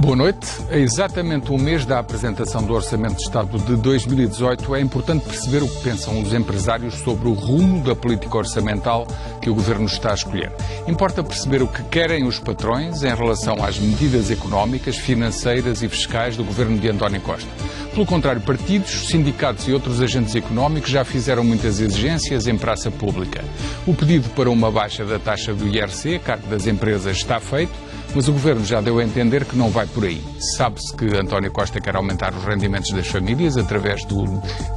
Boa noite. A exatamente um mês da apresentação do Orçamento de Estado de 2018, é importante perceber o que pensam os empresários sobre o rumo da política orçamental que o Governo está a escolher. Importa perceber o que querem os patrões em relação às medidas económicas, financeiras e fiscais do Governo de António Costa. Pelo contrário, partidos, sindicatos e outros agentes económicos já fizeram muitas exigências em praça pública. O pedido para uma baixa da taxa do IRC, cargo das empresas, está feito, mas o Governo já deu a entender que não vai por aí. Sabe-se que António Costa quer aumentar os rendimentos das famílias através do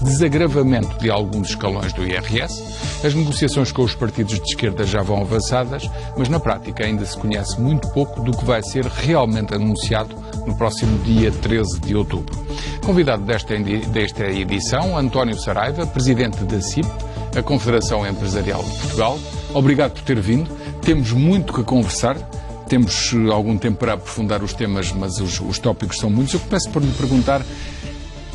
desagravamento de alguns escalões do IRS. As negociações com os partidos de esquerda já vão avançadas, mas na prática ainda se conhece muito pouco do que vai ser realmente anunciado no próximo dia 13 de outubro. Convidado desta edição, António Saraiva, presidente da CIP, a Confederação Empresarial de Portugal. Obrigado por ter vindo. Temos muito que conversar. Temos algum tempo para aprofundar os temas, mas os tópicos são muitos. Eu começo por lhe perguntar,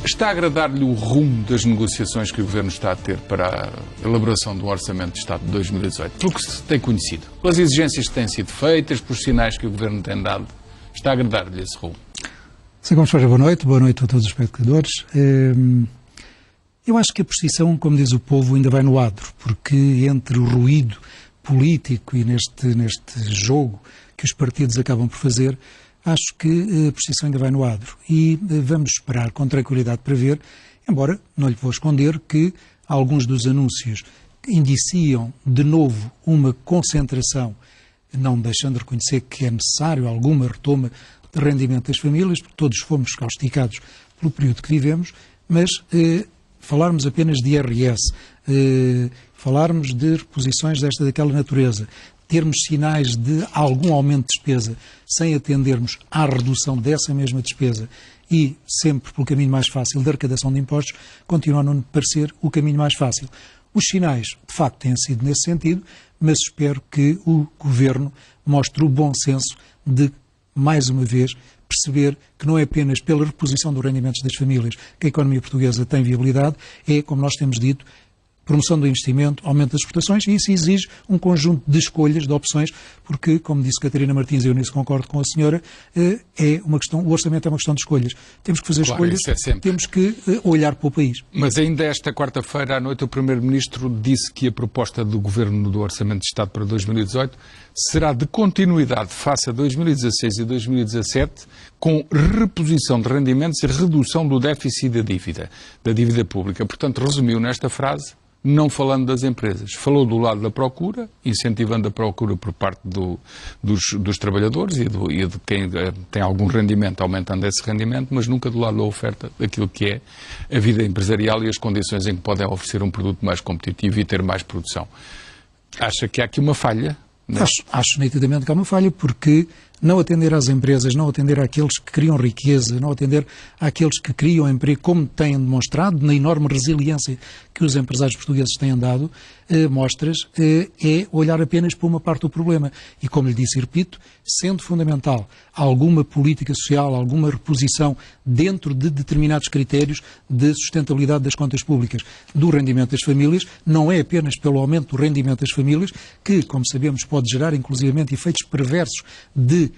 está a agradar-lhe o rumo das negociações que o Governo está a ter para a elaboração do Orçamento de Estado de 2018? Pelo que se tem conhecido, pelas exigências que têm sido feitas, pelos sinais que o Governo tem dado, está a agradar-lhe esse rumo? Sr. Gomes Ferreira, boa noite a todos os espectadores. Eu acho que a precisão, como diz o povo, ainda vai no adro, porque entre o ruído político e neste jogo que os partidos acabam por fazer, acho que a precisão ainda vai no adro. E vamos esperar com tranquilidade para ver, embora não lhe vou esconder que alguns dos anúncios indiciam de novo uma concentração, não deixando de reconhecer que é necessário alguma retoma de rendimento das famílias, porque todos fomos causticados pelo período que vivemos, mas falarmos apenas de IRS, falarmos de reposições daquela natureza, termos sinais de algum aumento de despesa sem atendermos à redução dessa mesma despesa e sempre pelo caminho mais fácil da arrecadação de impostos, continua a não me parecer o caminho mais fácil. Os sinais, de facto, têm sido nesse sentido, mas espero que o Governo mostre o bom senso de, mais uma vez, perceber que não é apenas pela reposição dos rendimentos das famílias que a economia portuguesa tem viabilidade, é, como nós temos dito, promoção do investimento, aumento das exportações, e isso exige um conjunto de escolhas, de opções, porque, como disse Catarina Martins, e eu nisso concordo com a senhora, o orçamento é uma questão de escolhas. Temos que fazer escolhas, temos que olhar para o país. Mas ainda esta quarta-feira à noite o Primeiro-Ministro disse que a proposta do Governo do Orçamento de Estado para 2018 será de continuidade face a 2016 e 2017, com reposição de rendimentos e redução do déficit da dívida pública. Portanto, resumiu nesta frase, não falando das empresas. Falou do lado da procura, incentivando a procura por parte dos trabalhadores e de quem tem algum rendimento, aumentando esse rendimento, mas nunca do lado da oferta, daquilo que é a vida empresarial e as condições em que podem oferecer um produto mais competitivo e ter mais produção. Acha que há aqui uma falha? Acho nitidamente que há uma falha, porque não atender às empresas, não atender àqueles que criam riqueza, não atender àqueles que criam emprego, como têm demonstrado na enorme resiliência que os empresários portugueses têm dado, mostras, é olhar apenas para uma parte do problema. E, como lhe disse e repito, sendo fundamental alguma política social, alguma reposição dentro de determinados critérios de sustentabilidade das contas públicas do rendimento das famílias, não é apenas pelo aumento do rendimento das famílias, que, como sabemos, pode gerar inclusivamente efeitos perversos de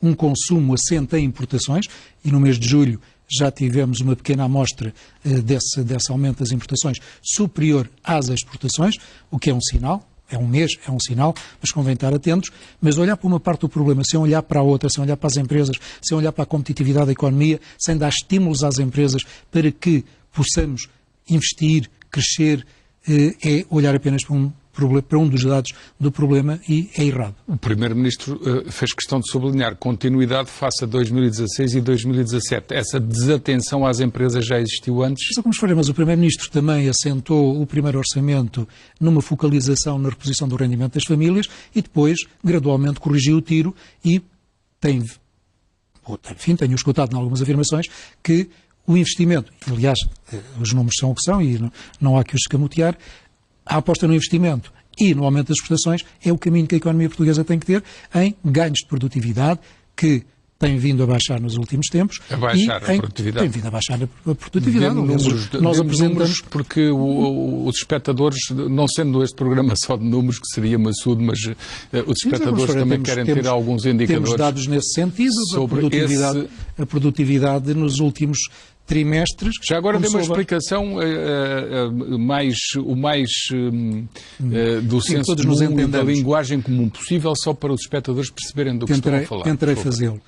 um consumo assente em importações, e no mês de julho já tivemos uma pequena amostra desse aumento das importações superior às exportações, o que é um sinal. É um mês, é um sinal, mas convém estar atentos. Mas olhar para uma parte do problema, sem olhar para a outra, sem olhar para as empresas, sem olhar para a competitividade da economia, sem dar estímulos às empresas para que possamos investir, crescer, é olhar apenas para um dos lados do problema, e é errado. O Primeiro-Ministro fez questão de sublinhar continuidade face a 2016 e 2017. Essa desatenção às empresas já existiu antes? Mas o Primeiro-Ministro também assentou o primeiro orçamento numa focalização na reposição do rendimento das famílias e depois, gradualmente, corrigiu o tiro e tenho escutado em algumas afirmações que o investimento, aliás, os números são o que são e não há que os escamotear, a aposta no investimento e no aumento das exportações é o caminho que a economia portuguesa tem que ter em ganhos de produtividade que tem vindo a baixar nos últimos tempos. A baixar a produtividade. Tem vindo a baixar a produtividade. Nós apresentamos, porque os espectadores, não sendo este programa só de números, que seria maçudo, mas os espectadores também querem ter alguns indicadores. Temos dados nesse sentido, sobre a produtividade nos últimos trimestres. Já agora dê uma explicação do senso comum e da linguagem comum possível, só para os espectadores perceberem do que estão a falar. Tentarei fazê-lo.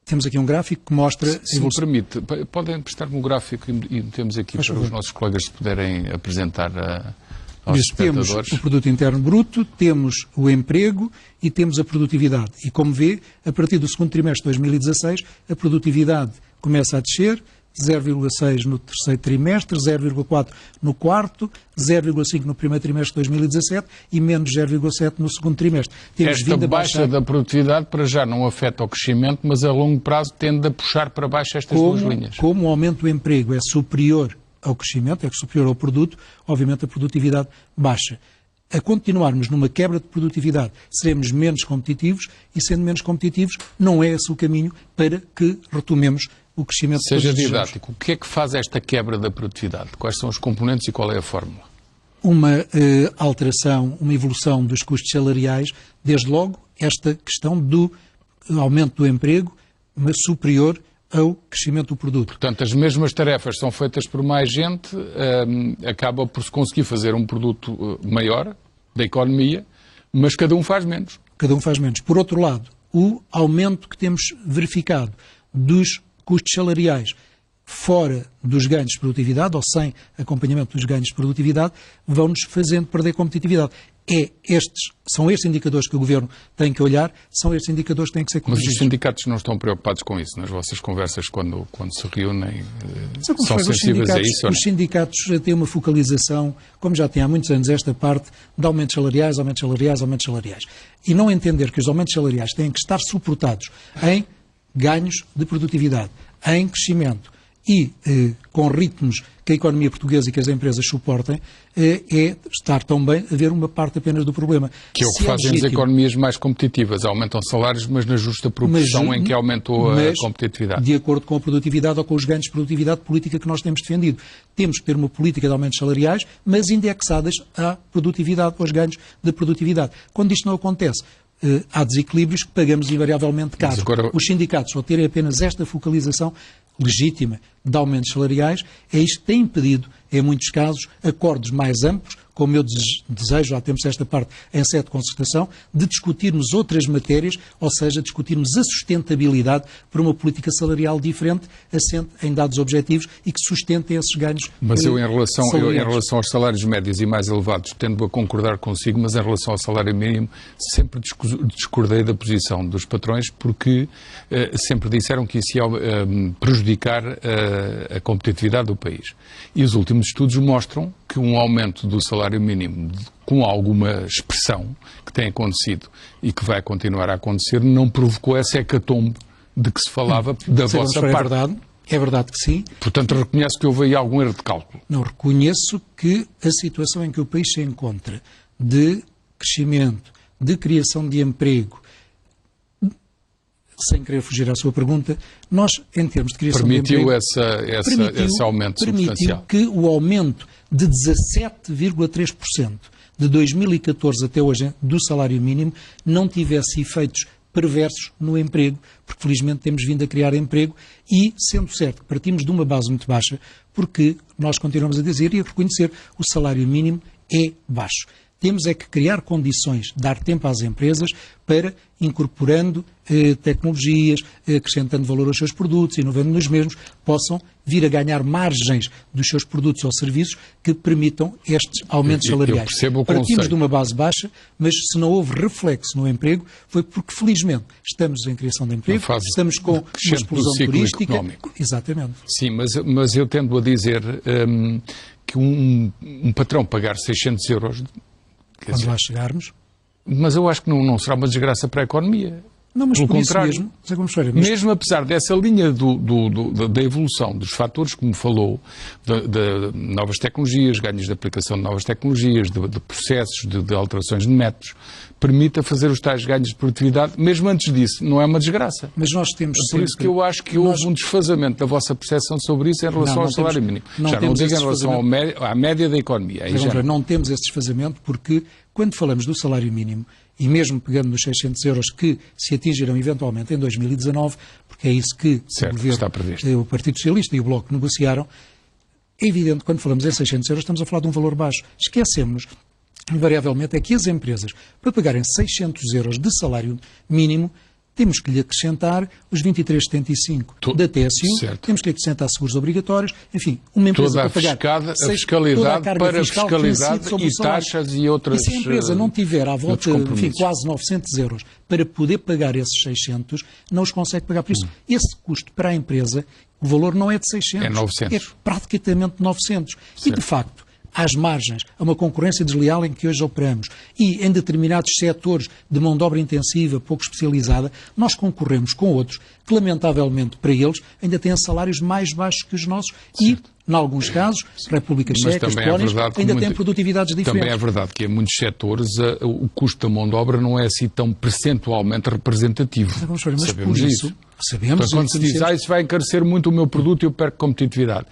Temos aqui um gráfico que mostra... Se me permite, podem prestar-me o gráfico e temos aqui para os nossos colegas puderem apresentar aos espectadores. Temos o produto interno bruto, temos o emprego e temos a produtividade. E como vê, a partir do segundo trimestre de 2016, a produtividade começa a descer, 0,6 no terceiro trimestre, 0,4 no quarto, 0,5 no primeiro trimestre de 2017 e menos 0,7 no segundo trimestre. Esta baixa da produtividade para já não afeta o crescimento, mas a longo prazo tende a puxar para baixo estas duas linhas. Como o aumento do emprego é superior ao crescimento, é superior ao produto, obviamente a produtividade baixa. A continuarmos numa quebra de produtividade, seremos menos competitivos e, sendo menos competitivos, não é esse o caminho para que retomemos o crescimento. Seja didático, o que é que faz esta quebra da produtividade? Quais são os componentes e qual é a fórmula? Uma alteração, uma evolução dos custos salariais, desde logo esta questão do aumento do emprego, mas superior ao crescimento do produto. Portanto, as mesmas tarefas são feitas por mais gente, acaba por se conseguir fazer um produto maior da economia, mas cada um faz menos. Cada um faz menos. Por outro lado, o aumento que temos verificado dos custos salariais fora dos ganhos de produtividade, ou sem acompanhamento dos ganhos de produtividade, vão-nos fazendo perder competitividade. São estes indicadores que o Governo tem que olhar, são estes indicadores que têm que ser corrigidos. Mas os sindicatos não estão preocupados com isso? Nas vossas conversas, quando se reúnem, são sensíveis a isso? Os sindicatos têm uma focalização, como já tem há muitos anos, esta parte de aumentos salariais, aumentos salariais, aumentos salariais. E não entender que os aumentos salariais têm que estar suportados em ganhos de produtividade, em crescimento, e com ritmos que a economia portuguesa e que as empresas suportem, é estar também a ver uma parte apenas do problema. Que é o que fazem as economias mais competitivas. Aumentam salários, mas na justa proporção em que aumentou a competitividade. De acordo com a produtividade ou com os ganhos de produtividade política que nós temos defendido. Temos que ter uma política de aumentos salariais, mas indexadas à produtividade, aos ganhos de produtividade. Quando isto não acontece, há desequilíbrios que pagamos invariavelmente caro. Agora... Os sindicatos, ao terem apenas esta focalização legítima de aumentos salariais, é isto que tem impedido, em muitos casos, acordos mais amplos, como eu desejo, já temos esta parte em sede de concertação, de discutirmos outras matérias, ou seja, discutirmos a sustentabilidade para uma política salarial diferente, assente em dados objetivos e que sustentem esses ganhos. Mas eu, em relação aos salários médios e mais elevados, tendo a concordar consigo, mas em relação ao salário mínimo, sempre discordei da posição dos patrões, porque sempre disseram que isso ia prejudicar a competitividade do país. E os últimos estudos mostram que um aumento do salário mínimo com alguma expressão que tem acontecido e que vai continuar a acontecer não provocou essa hecatombe de que se falava da vossa parte. É verdade que sim. Portanto, reconhece que houve aí algum erro de cálculo? Não, reconheço que a situação em que o país se encontra de crescimento, de criação de emprego, sem querer fugir à sua pergunta, nós, em termos de criação de emprego... Permitiu esse aumento substancial. Permitiu que o aumento de 17,3% de 2014 até hoje do salário mínimo não tivesse efeitos perversos no emprego, porque felizmente temos vindo a criar emprego e, sendo certo que partimos de uma base muito baixa, porque nós continuamos a dizer e a reconhecer o salário mínimo é baixo. Temos é que criar condições, dar tempo às empresas para, incorporando tecnologias, acrescentando valor aos seus produtos, inovando nos mesmos, possam vir a ganhar margens dos seus produtos ou serviços que permitam estes aumentos salariais. Eu percebo o Partimos conceito. de uma base baixa, mas se não houve reflexo no emprego, foi porque, felizmente, estamos em criação de emprego, estamos com uma explosão turística. Económico. Exatamente. Sim, mas eu tendo a dizer que um patrão pagar 600 euros... Quando lá chegarmos. Mas eu acho que não será uma desgraça para a economia. Não, mas pelo por contrário, isso mesmo, mesmo apesar dessa linha da evolução dos fatores, como falou, de novas tecnologias, ganhos de aplicação de novas tecnologias, de processos, de alterações de métodos, permita fazer os tais ganhos de produtividade, mesmo antes disso, não é uma desgraça. Mas nós temos Por isso que eu acho que houve um desfazamento da vossa percepção sobre isso em relação ao salário mínimo. Já não digo em relação à média da economia. Não temos esse desfazamento porque, quando falamos do salário mínimo, e mesmo pegando nos 600 euros que se atingirão eventualmente em 2019, porque é isso que certo, o Governo, está previsto. O Partido Socialista e o Bloco negociaram, é evidente que quando falamos em 600 euros estamos a falar de um valor baixo. Esquecemos-nos, invariavelmente, é que as empresas, para pagarem 600 euros de salário mínimo, temos que lhe acrescentar os 23,75 da TSU, certo. temos que lhe acrescentar seguros obrigatórios, enfim, uma empresa toda para pagar a fiscalidade para fiscalidade e taxas e outras. E se a empresa não tiver à volta, enfim, quase 900 euros para poder pagar esses 600, não os consegue pagar. Por isso, esse custo para a empresa, o valor não é de 600, é 900. É praticamente 900. Certo. E, de facto, às margens, a uma concorrência desleal em que hoje operamos e em determinados setores de mão de obra intensiva, pouco especializada, nós concorremos com outros que, lamentavelmente para eles, ainda têm salários mais baixos que os nossos e, em alguns casos, República Checa, Polónias, ainda têm produtividades diferentes. Também é verdade que em muitos setores o custo da mão de obra não é assim tão percentualmente representativo. Mas sabemos isso. Sabemos. Então, quando se diz, isso vai encarecer muito o meu produto e eu perco competitividade.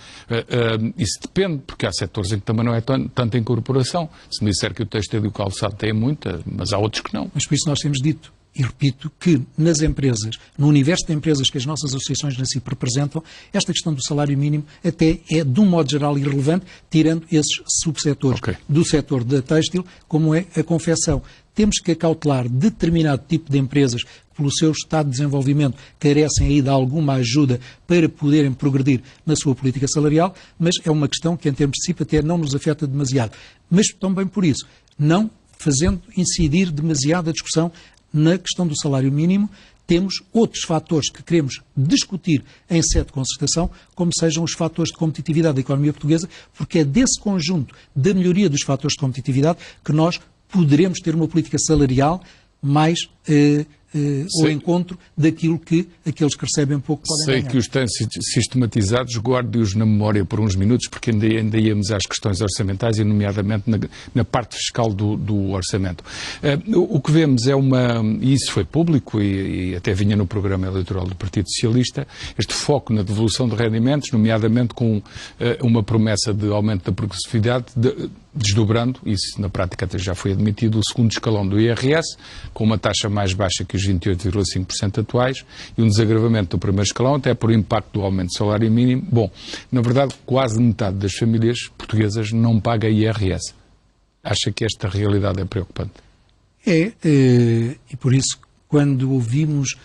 Isso depende, porque há setores em que também não é tanta incorporação. Se me disser que o têxtil e o calçado têm muita, mas há outros que não. Mas por isso nós temos dito, e repito, que nas empresas, no universo de empresas que as nossas associações na CIP representam, esta questão do salário mínimo até é, de um modo geral, irrelevante, tirando esses subsetores do setor da têxtil, como é a confecção. Temos que acautelar determinado tipo de empresas que, pelo seu estado de desenvolvimento, carecem aí de alguma ajuda para poderem progredir na sua política salarial, mas é uma questão que, em termos de CIP, até não nos afeta demasiado. Mas também por isso, não fazendo incidir demasiado a discussão na questão do salário mínimo, temos outros fatores que queremos discutir em sede de concertação, como sejam os fatores de competitividade da economia portuguesa, porque é desse conjunto da melhoria dos fatores de competitividade que nós poderemos ter uma política salarial mais ao encontro daquilo que aqueles que recebem pouco podem ganhar. Sei que os têm sistematizados, guarde-os na memória por uns minutos, porque ainda íamos às questões orçamentais e, nomeadamente, na parte fiscal do orçamento. O que vemos é e isso foi público e até vinha no programa eleitoral do Partido Socialista, este foco na devolução de rendimentos, nomeadamente com uma promessa de aumento da progressividade, desdobrando, isso na prática até já foi admitido, o segundo escalão do IRS, com uma taxa mais baixa que os 28,5% atuais, e um desagravamento do primeiro escalão, até por impacto do aumento do salário mínimo. Bom, na verdade, quase metade das famílias portuguesas não paga IRS. Acha que esta realidade é preocupante? E por isso, quando ouvimos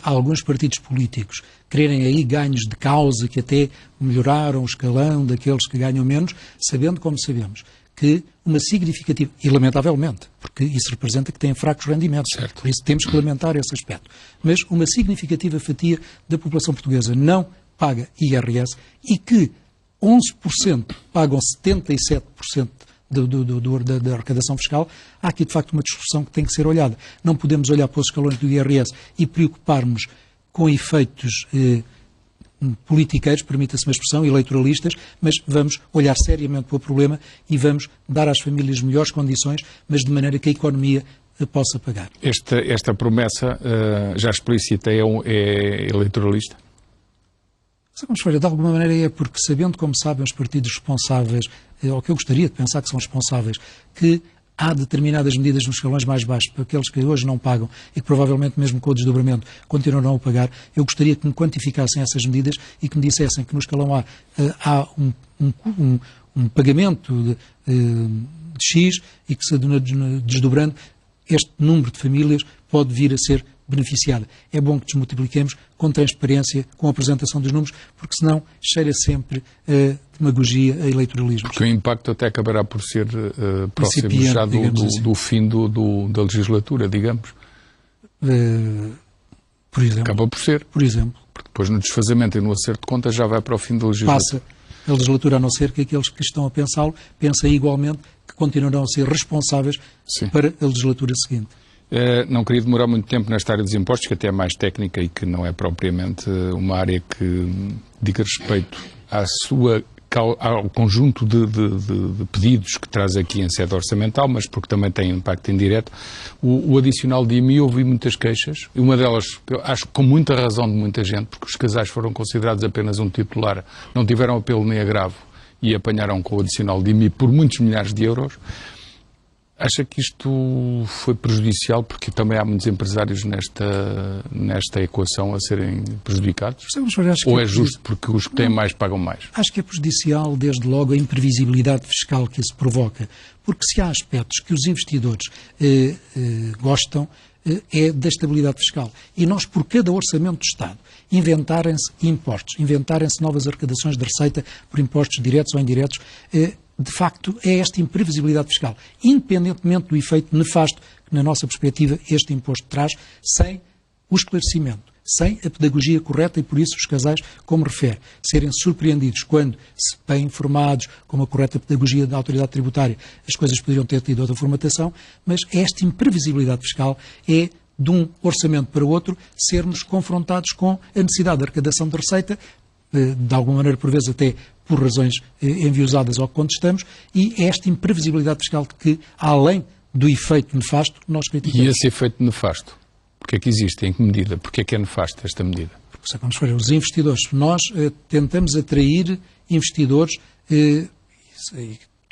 alguns partidos políticos quererem aí ganhos de causa que até melhoraram o escalão daqueles que ganham menos, sabendo como sabemos que uma significativa, e lamentavelmente, porque isso representa que têm fracos rendimentos, certo. Por isso temos que lamentar esse aspecto, mas uma significativa fatia da população portuguesa não paga IRS e que 11% pagam 77% da arrecadação fiscal, há aqui de facto uma discussão que tem que ser olhada. Não podemos olhar para os escalões do IRS e preocupar-nos com efeitos politiqueiros, permita-se uma expressão, eleitoralistas, mas vamos olhar seriamente para o problema e vamos dar às famílias melhores condições, mas de maneira que a economia possa pagar. Esta promessa já explícita é eleitoralista? De alguma maneira é porque, sabendo como sabem os partidos responsáveis, ou que eu gostaria de pensar que são responsáveis, que há determinadas medidas nos escalões mais baixos para aqueles que hoje não pagam e que provavelmente mesmo com o desdobramento continuarão a pagar, eu gostaria que me quantificassem essas medidas e que me dissessem que no escalão A há um pagamento de X e que se desdobrando este número de famílias pode vir a ser beneficiada. É bom que desmultipliquemos com transparência, com a apresentação dos números, porque senão cheira sempre a demagogia, a eleitoralismo. Porque o impacto até acabará por ser próximo já do fim da legislatura, digamos. Por exemplo. Acaba por ser. Por exemplo. Porque depois no desfazamento e no acerto de contas já vai para o fim da legislatura. Passa a legislatura, a não ser que aqueles que estão a pensá-lo pensem igualmente que continuarão a ser responsáveis para a legislatura seguinte. Não queria demorar muito tempo nesta área dos impostos, que até é mais técnica e que não é propriamente uma área que diga respeito ao conjunto de pedidos que traz aqui em sede orçamental, mas porque também tem impacto indireto. O adicional de IMI, ouvi muitas queixas, e uma delas, eu acho com muita razão de muita gente, porque os casais foram considerados apenas um titular, não tiveram apelo nem agravo e apanharam com o adicional de IMI por muitos milhares de euros. Acha que isto foi prejudicial porque também há muitos empresários nesta equação a serem prejudicados? Ou é justo porque os que têm mais pagam mais? Acho que é prejudicial, desde logo, a imprevisibilidade fiscal que isso provoca. Porque se há aspectos que os investidores gostam, é da estabilidade fiscal. E nós, por cada orçamento do Estado, inventarem-se impostos, inventarem-se novas arrecadações de receita por impostos diretos ou indiretos, de facto, é esta imprevisibilidade fiscal, independentemente do efeito nefasto que, na nossa perspectiva, este imposto traz, sem o esclarecimento, sem a pedagogia correta e, por isso, os casais, como refere, serem surpreendidos quando, se bem informados, com uma correta pedagogia da autoridade tributária, as coisas poderiam ter tido outra formatação, mas esta imprevisibilidade fiscal é, de um orçamento para o outro, sermos confrontados com a necessidade de arrecadação de receita, de alguma maneira, por vezes, até por razões enviesadas ao que contestamos, e é esta imprevisibilidade fiscal que, além do efeito nefasto, nós criticamos. E esse efeito nefasto, porque é que existe? Em que medida? Porque é que é nefasto esta medida? Porque, vamos ver, os investidores, nós tentamos atrair investidores,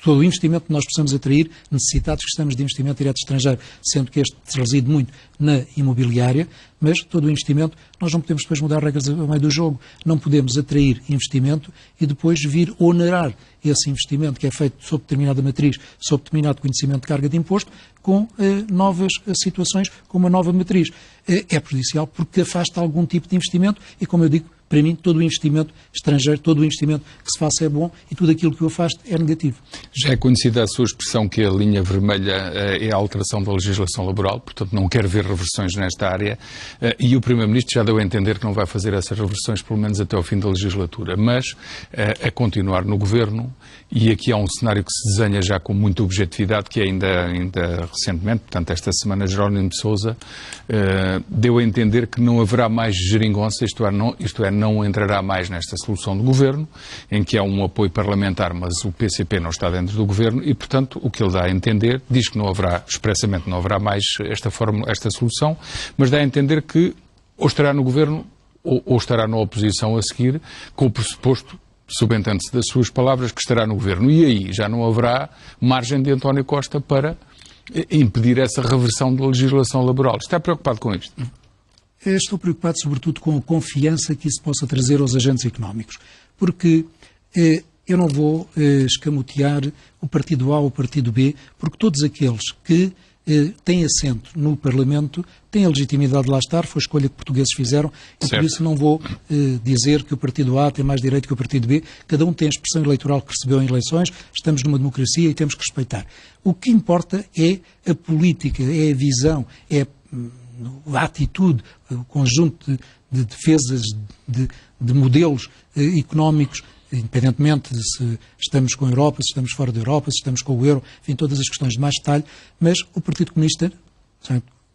todo o investimento que nós possamos atrair, necessitados que estamos de investimento direto estrangeiro, sendo que este reside muito na imobiliária, mas todo o investimento, nós não podemos depois mudar regras ao meio do jogo. Não podemos atrair investimento e depois vir onerar esse investimento que é feito sob determinada matriz, sob determinado conhecimento de carga de imposto, com novas situações, com uma nova matriz. É prejudicial porque afasta algum tipo de investimento e, como eu digo, para mim, todo o investimento estrangeiro, todo o investimento que se faça é bom e tudo aquilo que o afaste é negativo. Já é conhecida a sua expressão que a linha vermelha é a alteração da legislação laboral, portanto não quer ver reversões nesta área, e o Primeiro-Ministro já deu a entender que não vai fazer essas reversões pelo menos até ao fim da legislatura, mas a continuar no Governo, e aqui há um cenário que se desenha já com muita objetividade, que ainda recentemente, portanto esta semana, Jerónimo de Sousa deu a entender que não haverá mais geringonça, isto é, não entrará mais nesta solução do Governo, em que há um apoio parlamentar, mas o PCP não está dentro do Governo e, portanto, o que ele dá a entender, diz que não haverá, expressamente não haverá mais esta solução, mas dá a entender que ou estará no Governo ou estará na oposição a seguir, com o pressuposto, subentende-se das suas palavras, que estará no Governo. E aí já não haverá margem de António Costa para impedir essa reversão da legislação laboral. Está preocupado com isto? Estou preocupado, sobretudo, com a confiança que isso possa trazer aos agentes económicos, porque eu não vou escamotear o partido A ou o partido B, porque todos aqueles que têm assento no Parlamento têm a legitimidade de lá estar, foi a escolha que portugueses fizeram, e por isso não vou dizer que o partido A tem mais direito que o partido B, cada um tem a expressão eleitoral que recebeu em eleições, estamos numa democracia e temos que respeitar. O que importa é a política, é a visão, é a atitude, o conjunto de defesas, de modelos económicos, independentemente de se estamos com a Europa, se estamos fora da Europa, se estamos com o euro, enfim, todas as questões de mais detalhe, mas o Partido Comunista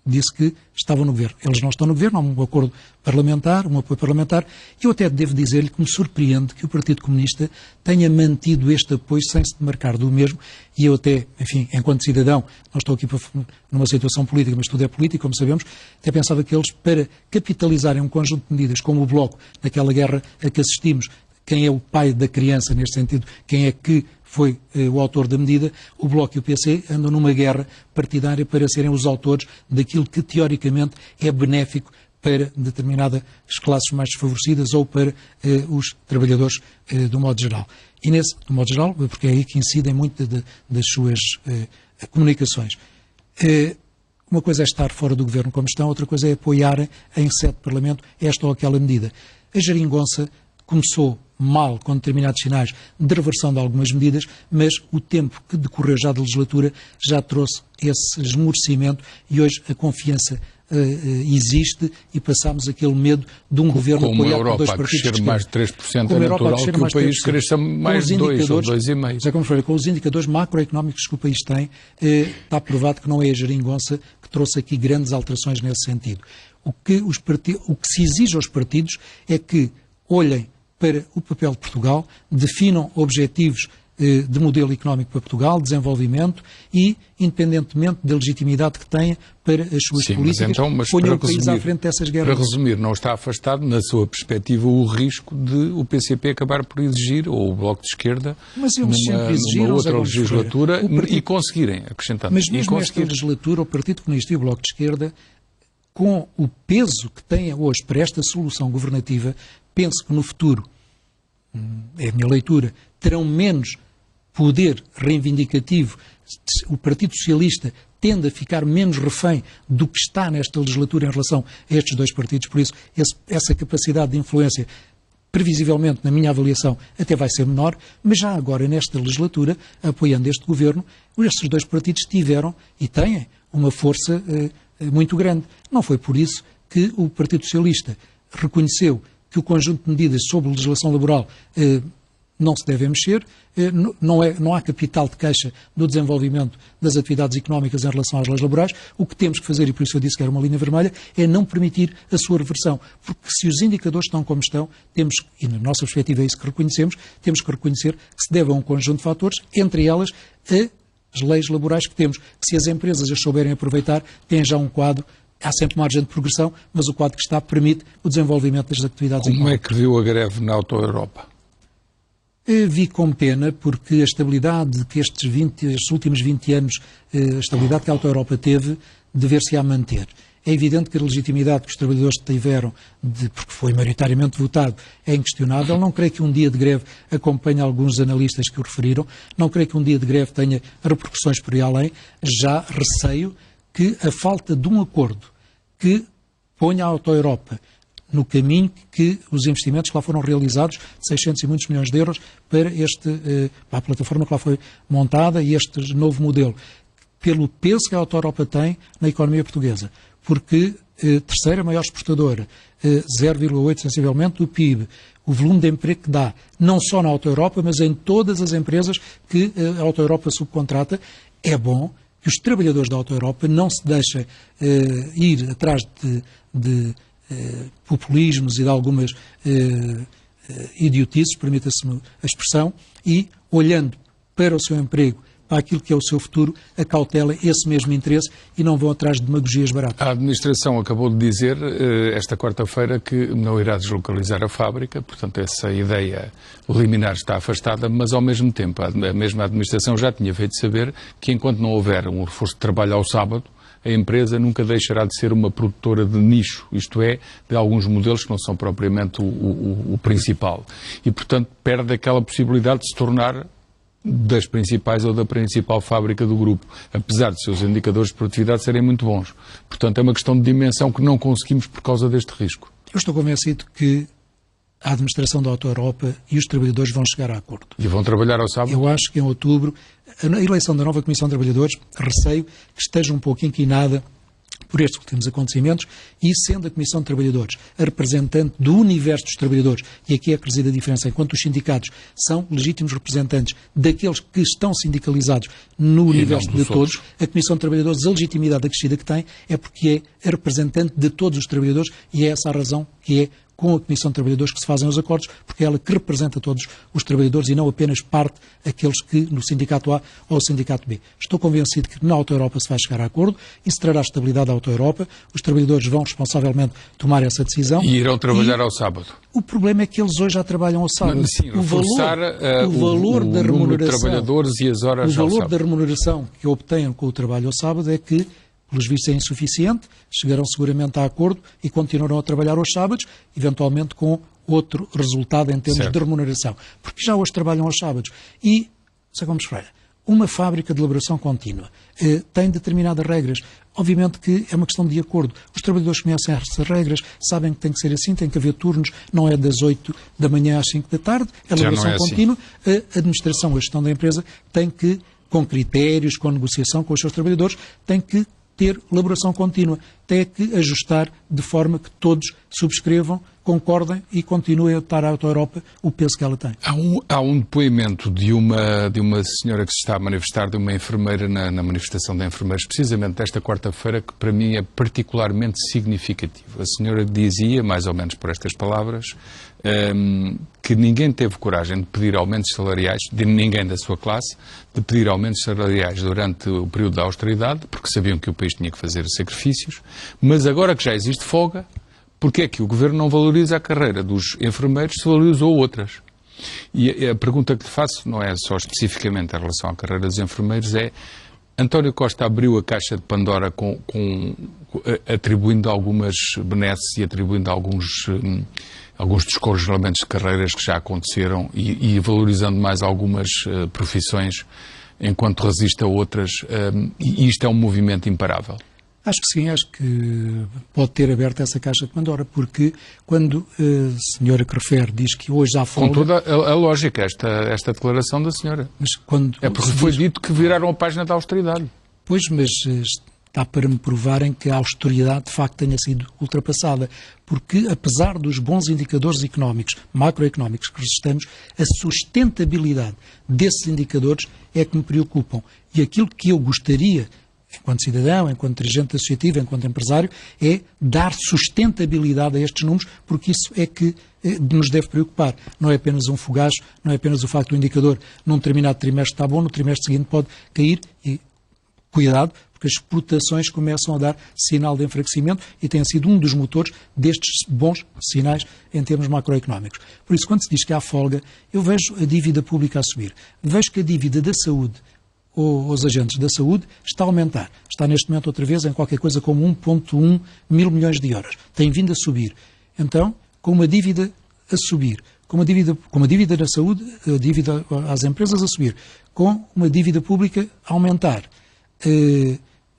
disse que estavam no Governo. Eles não estão no Governo, há um acordo parlamentar, um apoio parlamentar, e eu até devo dizer-lhe que me surpreende que o Partido Comunista tenha mantido este apoio sem se demarcar do mesmo, e eu até, enfim, enquanto cidadão, não estou aqui numa situação política, mas tudo é político, como sabemos, até pensava que eles, para capitalizarem um conjunto de medidas como o Bloco, naquela guerra a que assistimos, quem é o pai da criança, neste sentido, quem é que foi o autor da medida, o Bloco e o PC andam numa guerra partidária para serem os autores daquilo que, teoricamente, é benéfico para determinadas classes mais desfavorecidas ou para os trabalhadores do modo geral. E do modo geral, porque é aí que incidem muito das suas comunicações. Uma coisa é estar fora do Governo como estão, outra coisa é apoiar em sede de Parlamento esta ou aquela medida. A geringonça começou mal com determinados sinais de reversão de algumas medidas, mas o tempo que decorreu já da legislatura já trouxe esse esmorecimento e hoje a confiança existe e passamos aquele medo de um governo apoiado por dois partidos de esquerda. Como a Europa a crescer mais de 3% é natural que o país cresça mais de 2 ou 2,5%. Com os indicadores macroeconómicos que o país tem, está provado que não é a geringonça que trouxe aqui grandes alterações nesse sentido. O que se exige aos partidos é que olhem para o papel de Portugal, definam objetivos de modelo económico para Portugal, desenvolvimento e, independentemente da legitimidade que tenha para as suas políticas, ponham o país à frente dessas guerras. Para resumir, não está afastado, na sua perspectiva, o risco de o PCP acabar por exigir, ou o Bloco de Esquerda, numa outra legislatura e conseguirem, acrescentando. Mas mesmo nesta legislatura, o Partido Comunista e o Bloco de Esquerda, com o peso que têm hoje para esta solução governativa, penso que no futuro, é a minha leitura, terão menos poder reivindicativo. O Partido Socialista tende a ficar menos refém do que está nesta legislatura em relação a estes dois partidos. Por isso, essa capacidade de influência, previsivelmente, na minha avaliação, até vai ser menor, mas já agora, nesta legislatura, apoiando este governo, estes dois partidos tiveram e têm uma força muito grande. Não foi por isso que o Partido Socialista reconheceu que o conjunto de medidas sobre legislação laboral não se deve mexer, não há capital de queixa do desenvolvimento das atividades económicas em relação às leis laborais. O que temos que fazer, e por isso eu disse que era uma linha vermelha, é não permitir a sua reversão. Porque se os indicadores estão como estão, temos, e na nossa perspectiva é isso que reconhecemos, temos que reconhecer que se deve a um conjunto de fatores, entre elas as leis laborais que temos. Que se as empresas as souberem aproveitar, têm já um quadro. Há sempre margem de progressão, mas o quadro que está permite o desenvolvimento das atividades económicas. Como é que viu a greve na Auto-Europa? Vi com pena, porque a estabilidade que estes últimos 20 anos, a estabilidade que a Auto-Europa teve, dever-se-á manter. É evidente que a legitimidade que os trabalhadores tiveram, porque foi maioritariamente votado, é inquestionável. Não creio que um dia de greve acompanhe alguns analistas que o referiram. Não creio que um dia de greve tenha repercussões por aí além. Já receio que a falta de um acordo que ponha a Auto-Europa no caminho que os investimentos que lá foram realizados, 600 e muitos milhões de euros, para a plataforma que lá foi montada e este novo modelo, pelo peso que a Auto-Europa tem na economia portuguesa, porque terceira maior exportadora, 0,8 sensivelmente do PIB, o volume de emprego que dá, não só na Auto-Europa, mas em todas as empresas que a Auto-Europa subcontrata, é bom que os trabalhadores da Auto-Europa não se deixem ir atrás de populismos e de algumas idiotices, permita-se a expressão, e olhando para o seu emprego, para aquilo que é o seu futuro, acautela esse mesmo interesse e não vão atrás de demagogias baratas. A administração acabou de dizer esta quarta-feira que não irá deslocalizar a fábrica, portanto essa ideia liminar está afastada, mas ao mesmo tempo a mesma administração já tinha feito saber que enquanto não houver um reforço de trabalho ao sábado, a empresa nunca deixará de ser uma produtora de nicho, isto é, de alguns modelos que não são propriamente o principal. E, portanto, perde aquela possibilidade de se tornar das principais ou da principal fábrica do grupo, apesar de seus indicadores de produtividade serem muito bons. Portanto, é uma questão de dimensão que não conseguimos por causa deste risco. Eu estou convencido que a administração da Auto-Europa e os trabalhadores vão chegar a acordo. E vão trabalhar ao sábado? Eu acho que em outubro, a eleição da nova Comissão de Trabalhadores, receio que esteja um pouco inquinada por estes últimos acontecimentos e, sendo a Comissão de Trabalhadores a representante do universo dos trabalhadores, e aqui é que reside a diferença, enquanto os sindicatos são legítimos representantes daqueles que estão sindicalizados no universo de todos, a Comissão de Trabalhadores, a legitimidade acrescida que tem é porque é a representante de todos os trabalhadores e é essa a razão que é com a Comissão de Trabalhadores que se fazem os acordos, porque é ela que representa todos os trabalhadores e não apenas parte aqueles que no Sindicato A ou Sindicato B. Estou convencido que na Auto-Europa se vai chegar a acordo, isso trará estabilidade à Auto-Europa, os trabalhadores vão responsavelmente tomar essa decisão. E irão trabalhar ao sábado. O problema é que eles hoje já trabalham ao sábado. Mas, sim, o valor da remuneração, de trabalhadores e as horas o valor da remuneração que obtêm com o trabalho ao sábado é que, pelos vistos, é insuficiente, chegarão seguramente a acordo e continuarão a trabalhar aos sábados, eventualmente com outro resultado em termos de remuneração. Porque já hoje trabalham aos sábados. E, Sr. Gomes Freire, uma fábrica de elaboração contínua tem determinadas regras. Obviamente que é uma questão de acordo. Os trabalhadores conhecem essas regras, sabem que tem que ser assim, tem que haver turnos, não é das 8 da manhã às 5 da tarde, a elaboração contínua. Assim. A administração, a gestão da empresa tem que, com critérios, com negociação com os seus trabalhadores, tem que ter elaboração contínua. tem que ajustar de forma que todos subscrevam, concordem e continuem a dar à Europa o peso que ela tem. Há um depoimento de uma senhora que se está a manifestar, de uma enfermeira na manifestação de enfermeiros, precisamente desta quarta-feira, que para mim é particularmente significativo. A senhora dizia, mais ou menos por estas palavras, que ninguém teve coragem de pedir aumentos salariais, de ninguém da sua classe, de pedir aumentos salariais durante o período da austeridade, porque sabiam que o país tinha que fazer sacrifícios, mas agora que já existe folga, porque é que o Governo não valoriza a carreira dos enfermeiros se valorizou outras? E a pergunta que lhe faço não é só especificamente em relação à carreira dos enfermeiros, é António Costa abriu a caixa de Pandora atribuindo algumas benesses e atribuindo alguns descongelamentos de carreiras que já aconteceram e valorizando mais algumas profissões enquanto resiste a outras, e isto é um movimento imparável. Acho que sim, acho que pode ter aberto essa caixa de Pandora, porque quando a senhora que refere diz que hoje há folga... Com toda a lógica, esta declaração da senhora. Mas quando é porque foi dito que viraram a página da austeridade. Pois, mas está para me provarem que a austeridade de facto tenha sido ultrapassada, porque apesar dos bons indicadores económicos, macroeconómicos que registramos, a sustentabilidade desses indicadores é que me preocupam. E aquilo que eu gostaria, enquanto cidadão, enquanto dirigente associativo, enquanto empresário, é dar sustentabilidade a estes números, porque isso é que nos deve preocupar. Não é apenas um fogacho, não é apenas o facto do indicador num determinado trimestre está bom, no trimestre seguinte pode cair e cuidado, porque as exportações começam a dar sinal de enfraquecimento e tem sido um dos motores destes bons sinais em termos macroeconómicos. Por isso, quando se diz que há folga, eu vejo a dívida pública a subir. Vejo que a dívida da saúde, ou os agentes da saúde, está a aumentar. Está neste momento outra vez em qualquer coisa como 1,1 mil milhões de euros. Tem vindo a subir. Então, com uma dívida a subir, com uma dívida da saúde, a dívida às empresas a subir, com uma dívida pública a aumentar,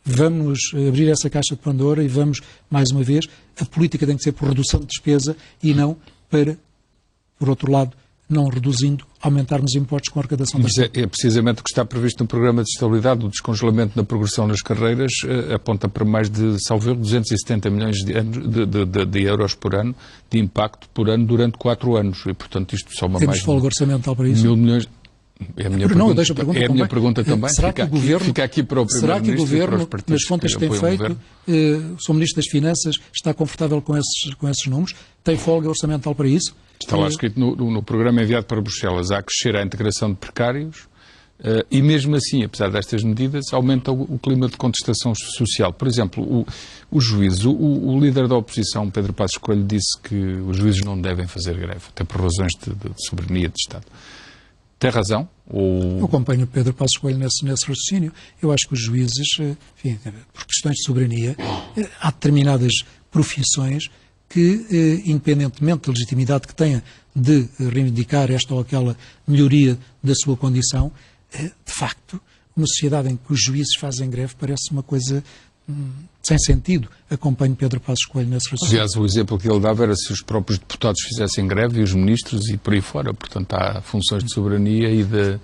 vamos abrir essa caixa de Pandora e vamos, mais uma vez, a política tem que ser por redução de despesa e não para, por outro lado, não reduzindo, aumentarmos impostos com a arrecadação da saúde. É precisamente o que está previsto no programa de estabilidade, o descongelamento na progressão das carreiras aponta para mais de, salvo erro, 270 milhões de euros por ano, de impacto por ano durante 4 anos. E, portanto, isto soma Temos mais folga orçamental para isso? 1.000 milhões. É a minha pergunta também. Será que o Governo, fica aqui para o será que o Governo, nas contas que tem feito, o Sr. Ministro das Finanças está confortável com esses números? Tem folga orçamental para isso? Está lá escrito no programa enviado para Bruxelas, há a crescer a integração de precários e mesmo assim, apesar destas medidas, aumenta o clima de contestação social. Por exemplo, o juiz, o líder da oposição, Pedro Passos Coelho, disse que os juízes não devem fazer greve, até por razões de soberania de Estado. Tem razão? Eu acompanho o Pedro Passos Coelho nesse raciocínio. Eu acho que os juízes, enfim, por questões de soberania, há determinadas profissões que, independentemente da legitimidade que tenha de reivindicar esta ou aquela melhoria da sua condição, de facto, uma sociedade em que os juízes fazem greve parece uma coisa sem sentido. Acompanho Pedro Passos Coelho nesse raciocínio. Aliás, o exemplo que ele dava era se os próprios deputados fizessem greve e os ministros e por aí fora. Portanto, há funções de soberania e de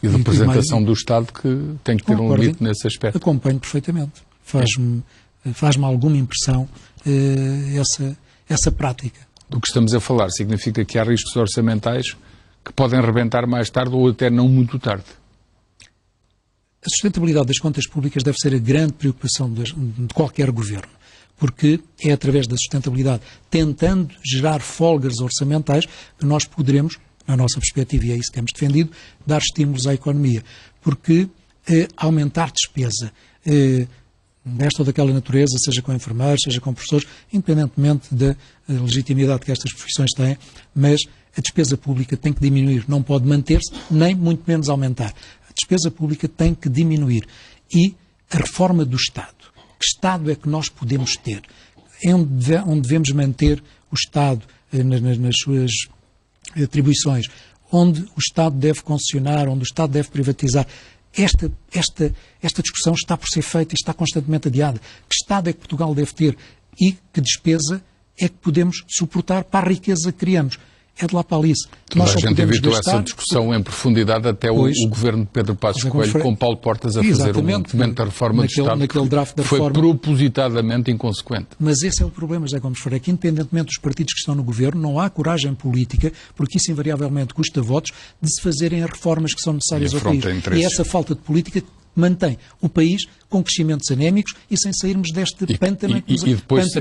representação do Estado que tem que ter um limite nesse aspecto. Acompanho perfeitamente. Faz-me alguma impressão essa prática. Do que estamos a falar significa que há riscos orçamentais que podem rebentar mais tarde ou até não muito tarde. A sustentabilidade das contas públicas deve ser a grande preocupação de qualquer governo, porque é através da sustentabilidade, tentando gerar folgas orçamentais, que nós poderemos, na nossa perspectiva, e é isso que temos defendido, dar estímulos à economia. Porque aumentar despesa desta ou daquela natureza, seja com enfermeiros, seja com professores, independentemente da legitimidade que estas profissões têm, mas a despesa pública tem que diminuir, não pode manter-se, nem muito menos aumentar. A despesa pública tem que diminuir. E a reforma do Estado. Que Estado é que nós podemos ter? Onde devemos manter o Estado nas suas atribuições? Onde o Estado deve concessionar? Onde o Estado deve privatizar? Esta discussão está por ser feita e está constantemente adiada. Que Estado é que Portugal deve ter? E que despesa é que podemos suportar para a riqueza que criamos? é de lá para ali. Nós a gente evitou essa discussão em profundidade até o governo de Pedro Passos Coelho, com Paulo Portas a fazer um documento da reforma do Estado, naquele draft da reforma, foi propositadamente inconsequente. Mas esse é o problema, José Gomes Ferreira, que independentemente dos partidos que estão no governo, não há coragem política, porque isso invariavelmente custa votos, de se fazerem as reformas que são necessárias ao país. E essa falta de política mantém o país com crescimentos anémicos e sem sairmos deste pântano, depois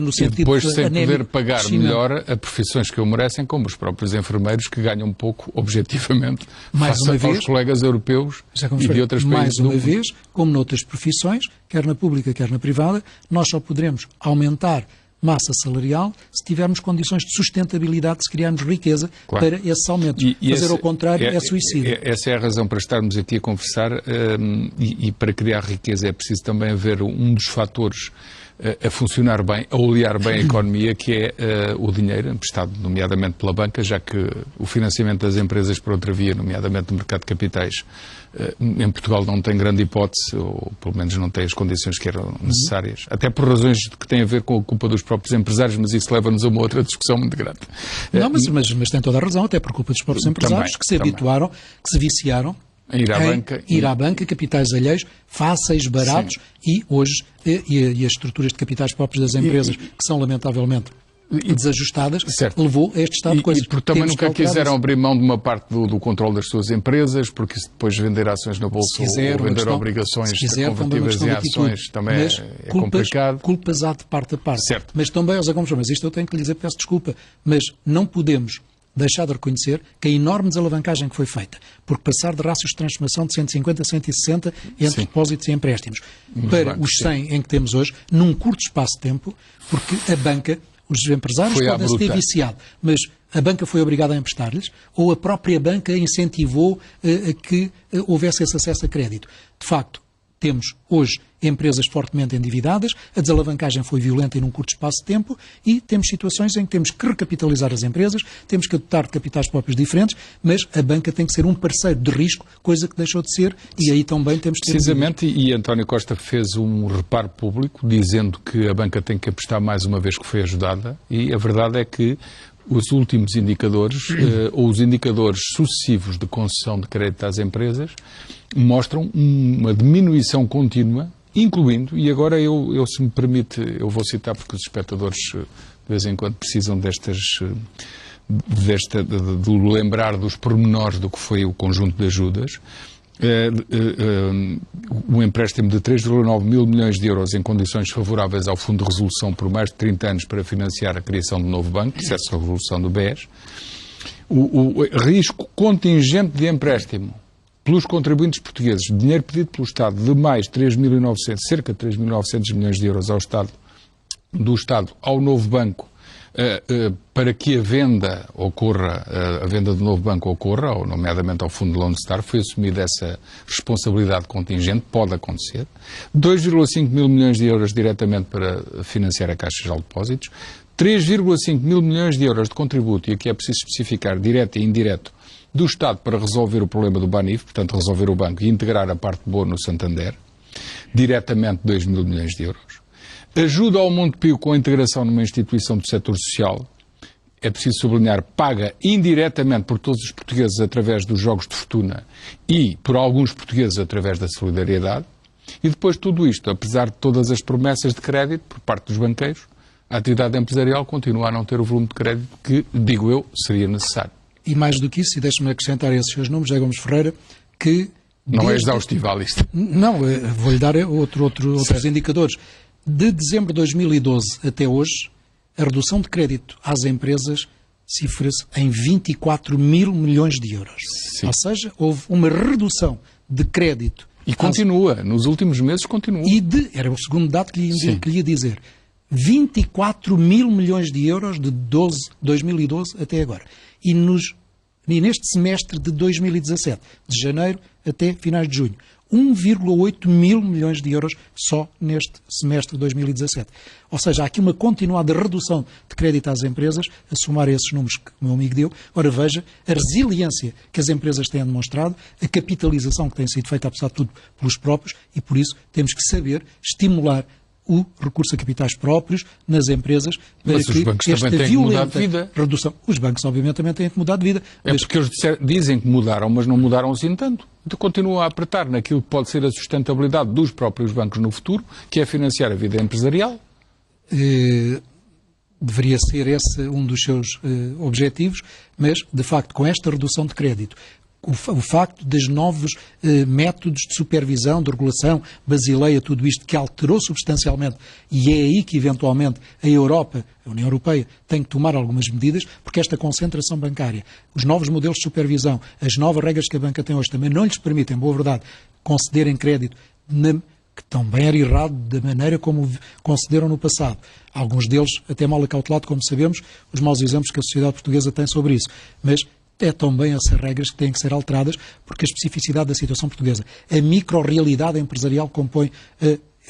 sem poder pagar melhor a profissões que o merecem, como os próprios enfermeiros, que ganham pouco, objetivamente, face aos colegas europeus e de outros países. Mais uma vez, como noutras profissões, quer na pública, quer na privada, nós só poderemos aumentar massa salarial se tivermos condições de sustentabilidade, se criarmos riqueza para esses aumentos. Fazer ao contrário é suicídio. Essa é a razão para estarmos aqui a conversar e para criar riqueza é preciso também haver um dos fatores a funcionar bem, a olear bem a economia, que é o dinheiro emprestado, nomeadamente pela banca, já que o financiamento das empresas por outra via, nomeadamente no mercado de capitais, em Portugal não tem grande hipótese, ou pelo menos não tem as condições que eram necessárias, até por razões que têm a ver com a culpa dos próprios empresários, mas isso leva-nos a uma outra discussão muito grande. Não, mas tem toda a razão, até por culpa dos próprios empresários, que se habituaram, que se viciaram ir à banca, capitais alheios, fáceis, baratos, e hoje e as estruturas de capitais próprios das empresas, que são lamentavelmente desajustadas, levou a este estado de coisas. E porque também nunca quiseram abrir mão de uma parte do controle das suas empresas, porque isso depois vender ações na Bolsa ou vender obrigações convertidas em ações também é complicado. Culpas há de parte a parte. Certo. Mas também, José Gomes, mas isto eu tenho que lhe dizer, peço desculpa, mas não podemos deixar de reconhecer que a enorme desalavancagem que foi feita, porque passar de rácios de transformação de 150 a 160 entre depósitos e empréstimos para os 100 em que temos hoje, num curto espaço de tempo, porque a banca, os empresários podem se ter viciado, mas a banca foi obrigada a emprestar-lhes, ou a própria banca incentivou a que houvesse esse acesso a crédito. De facto, temos hoje empresas fortemente endividadas, a desalavancagem foi violenta em um curto espaço de tempo e temos situações em que temos que recapitalizar as empresas, temos que adotar de capitais próprios diferentes, mas a banca tem que ser um parceiro de risco, coisa que deixou de ser, e aí também temos de ter... Precisamente, e António Costa fez um reparo público dizendo que a banca tem que apostar mais uma vez que foi ajudada, e a verdade é que os últimos indicadores, ou os indicadores sucessivos de concessão de crédito às empresas, mostram uma diminuição contínua, incluindo, e agora eu se me permite, eu vou citar porque os espectadores de vez em quando precisam de lembrar dos pormenores do que foi o conjunto de ajudas, um empréstimo de 3,9 mil milhões de euros em condições favoráveis ao Fundo de Resolução por mais de 30 anos para financiar a criação de um novo banco, isso é a resolução do BES. O risco contingente de empréstimo pelos contribuintes portugueses, dinheiro pedido pelo Estado de mais cerca de 3.900 milhões de euros do Estado ao novo banco, para que a venda do novo banco ocorra, ou nomeadamente ao Fundo de Lone Star, foi assumida essa responsabilidade contingente, pode acontecer. 2,5 mil milhões de euros diretamente para financiar a Caixa Geral de Depósitos, 3,5 mil milhões de euros de contributo, e aqui é preciso especificar direto e indireto, do Estado para resolver o problema do Banif, portanto resolver o banco e integrar a parte boa no Santander, diretamente 2 mil milhões de euros. Ajuda ao Montepio com a integração numa instituição do setor social, é preciso sublinhar, paga indiretamente por todos os portugueses através dos jogos de fortuna e por alguns portugueses através da solidariedade. E depois de tudo isto, apesar de todas as promessas de crédito por parte dos banqueiros, a atividade empresarial continua a não ter o volume de crédito que, digo eu, seria necessário. E mais do que isso, e deixe-me acrescentar esses seus números, José Gomes Ferreira, que... Não é exaustivo a lista. Não, vou-lhe dar outros indicadores. De dezembro de 2012 até hoje, a redução de crédito às empresas cifra-se em 24 mil milhões de euros. Sim. Ou seja, houve uma redução de crédito. E continua, nos últimos meses continua. Era o segundo dado que lhe ia dizer, 24 mil milhões de euros de 2012 até agora. E neste semestre de 2017, de janeiro até finais de junho, 1,8 mil milhões de euros só neste semestre de 2017. Ou seja, há aqui uma continuada redução de crédito às empresas, a somar esses números que o meu amigo deu. Ora, veja a resiliência que as empresas têm demonstrado, a capitalização que tem sido feita, apesar de tudo, pelos próprios, e por isso temos que saber estimular o recurso a capitais próprios nas empresas para mas os bancos também têm que mudar de vida. Redução. Os bancos, obviamente, também têm que mudar de vida. É porque eles dizem que mudaram, mas não mudaram assim tanto. Então continuam a apertar naquilo que pode ser a sustentabilidade dos próprios bancos no futuro, que é financiar a vida empresarial. Deveria ser esse um dos seus objetivos, mas, de facto, com esta redução de crédito, o facto dos novos métodos de supervisão, de regulação, Basileia, tudo isto que alterou substancialmente, e é aí que, eventualmente, a Europa, a União Europeia, tem que tomar algumas medidas, porque esta concentração bancária, os novos modelos de supervisão, as novas regras que a banca tem hoje, também não lhes permitem, boa verdade, concederem crédito que também era errado da maneira como concederam no passado. Alguns deles até mal acautelado, como sabemos, os maus exemplos que a sociedade portuguesa tem sobre isso. Mas é também essas regras que têm que ser alteradas, porque a especificidade da situação portuguesa, a micro-realidade empresarial que compõe